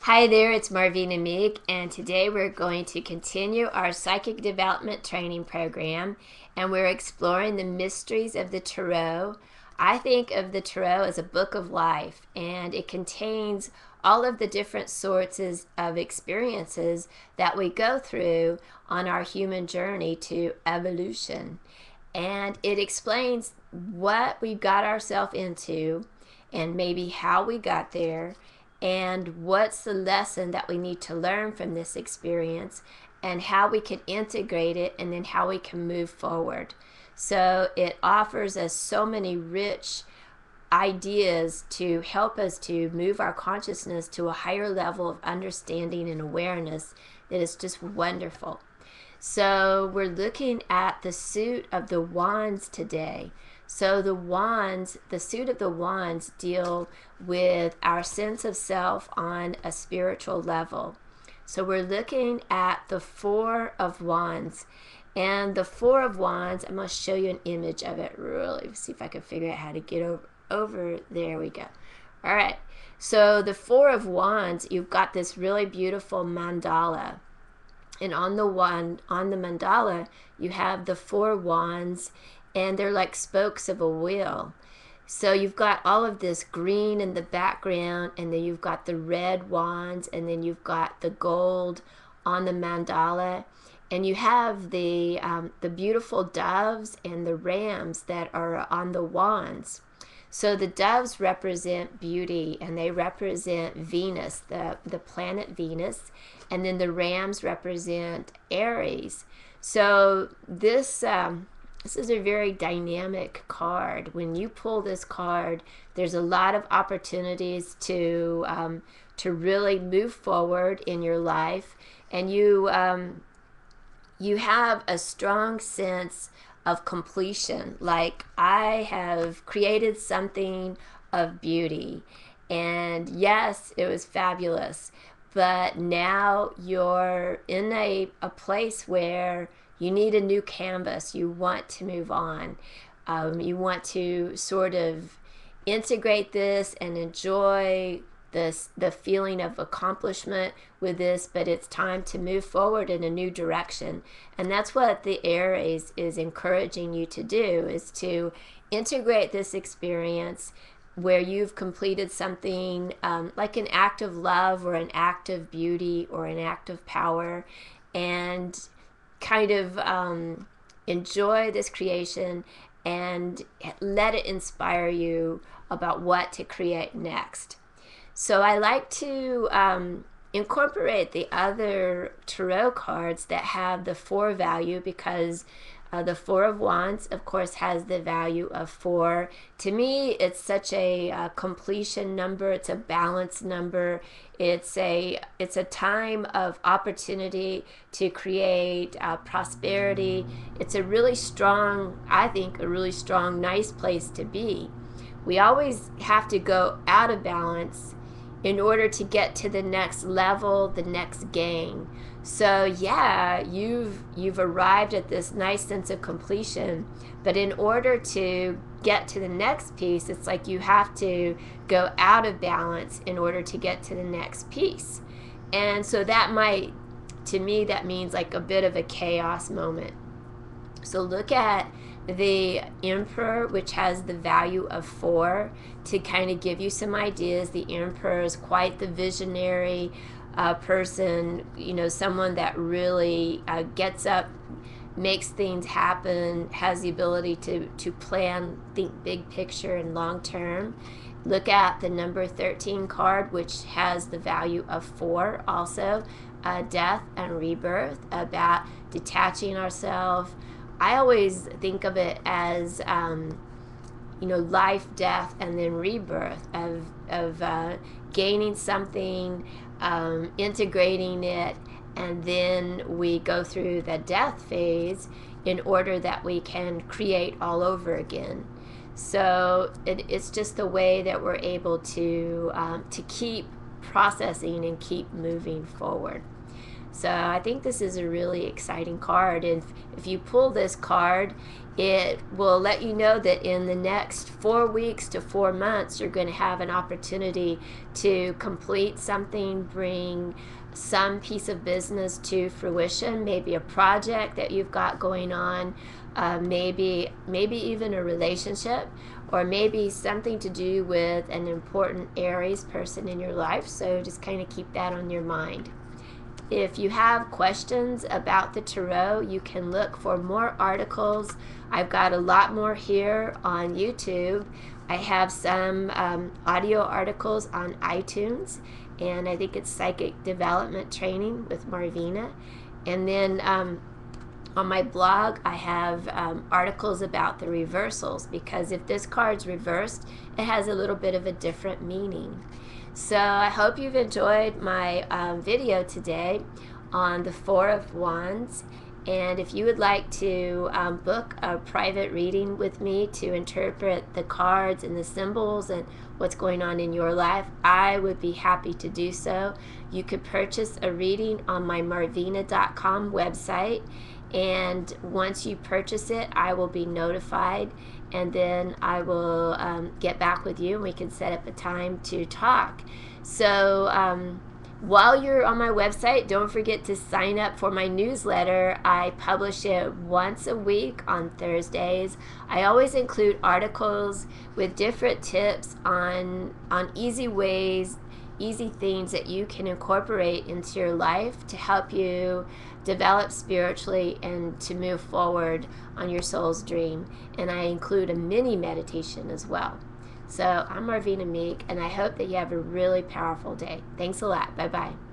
Hi there, it's MarVeena Meek, and today we're going to continue our psychic development training program, and we're exploring the mysteries of the tarot. I think of the tarot as a book of life, and it contains all of the different sorts of experiences that we go through on our human journey to evolution. And it explains what we got ourselves into and maybe how we got there and what's the lesson that we need to learn from this experience and how we can integrate it and then how we can move forward. So it offers us so many rich ideas to help us to move our consciousness to a higher level of understanding and awareness that is just wonderful. So we're looking at the suit of the wands today. So the wands, the suit of the wands deal with our sense of self on a spiritual level. So we're looking at the Four of Wands. And the Four of Wands, I'm going to show you an image of it really. See if I can figure out how to get over. There we go. All right. So the Four of Wands, you've got this really beautiful mandala. And on the mandala, you have the four wands, and they're like spokes of a wheel. So you've got all of this green in the background, and then you've got the red wands, and then you've got the gold on the mandala, and you have the beautiful doves and the rams that are on the wands. So the doves represent beauty, and they represent Venus, the planet Venus, and then the rams represent Aries. So this is a very dynamic card. When you pull this card, there's a lot of opportunities to really move forward in your life, and you have a strong sense of completion. Like, I have created something of beauty, and yes, it was fabulous, but now you're in a place where you need a new canvas. You want to move on. You want to sort of integrate this and enjoy the feeling of accomplishment with this, but it's time to move forward in a new direction. And that's what the Aries is encouraging you to do, is to integrate this experience where you've completed something like an act of love or an act of beauty or an act of power, and kind of enjoy this creation and let it inspire you about what to create next. So I like to incorporate the other tarot cards that have the 4 value, because the Four of Wands, of course, has the value of 4. To me, it's such a completion number. It's a balanced number. It's a time of opportunity to create prosperity. It's a really strong, I think, a really strong, nice place to be. We always have to go out of balance in order to get to the next level, the next game. So yeah, you've arrived at this nice sense of completion, but in order to get to the next piece, it's like you have to go out of balance in order to get to the next piece. And so that might, to me, that means like a bit of a chaos moment. So look at the Emperor, which has the value of 4, to kind of give you some ideas. The Emperor is quite the visionary person, you know, someone that really gets up, makes things happen, has the ability to plan, think big picture and long term. Look at the number 13 card, which has the value of 4 also, death and rebirth, about detaching ourselves. I always think of it as, life, death, and then rebirth, of gaining something, integrating it, and then we go through the death phase in order that we can create all over again. So it's just the way that we're able to keep processing and keep moving forward. So I think this is a really exciting card. And if you pull this card, it will let you know that in the next 4 weeks to 4 months, you're going to have an opportunity to complete something, bring some piece of business to fruition, maybe a project that you've got going on, maybe even a relationship, or maybe something to do with an important Aries person in your life. So just kind of keep that on your mind. If you have questions about the tarot, you can look for more articles. I've got a lot more here on YouTube. I have some audio articles on iTunes, and I think it's Psychic Development Training with MarVeena. And then on my blog, I have articles about the reversals, because if this card's reversed, it has a little bit of a different meaning. So I hope you've enjoyed my video today on the Four of Wands. And if you would like to book a private reading with me to interpret the cards and the symbols and what's going on in your life, I would be happy to do so. You could purchase a reading on my MarVeena.com website. And once you purchase it, I will be notified, and then I will get back with you and we can set up a time to talk. So while you're on my website, don't forget to sign up for my newsletter. I publish it once a week on Thursdays. I always include articles with different tips on easy ways, easy things that you can incorporate into your life to help you develop spiritually and to move forward on your soul's dream. And I include a mini meditation as well. So I'm MarVeena Meek, and I hope that you have a really powerful day. Thanks a lot. Bye-bye.